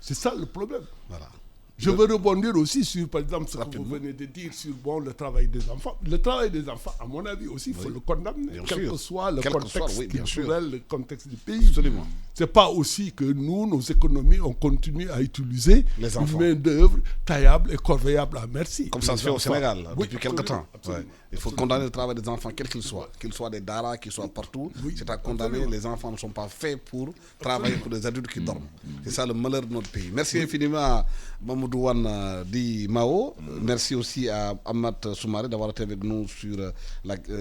C'est ça le problème. Voilà. Je veux rebondir aussi sur, par exemple, ce que vous venez de dire sur le travail des enfants. Le travail des enfants, à mon avis aussi, il faut le condamner, quel que soit le contexte culturel, le contexte du pays. Absolument. C'est pas aussi que nous, nos économies, on continue à utiliser une main-d'œuvre taillable et corvéable à merci. Comme ça se fait au Sénégal depuis quelque temps. Ouais. Il faut condamner le travail des enfants, quel qu'il soit des daras, qu'ils soient partout. C'est à condamner. Les enfants ne sont pas faits pour travailler pour des adultes qui dorment. C'est ça le malheur de notre pays. Merci infiniment à Mamoudou Wan Di Mao. Merci aussi à Ahmad Soumaré d'avoir été avec nous sur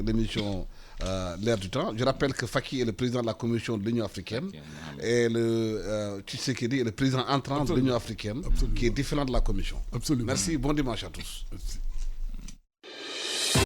l'émission L'Air du Temps. Je rappelle que Faki est le président de la Commission de l'Union africaine et Tshisekedi est le président entrant de l'Union africaine qui est différent de la Commission. Absolument. Merci, bon dimanche à tous. Merci.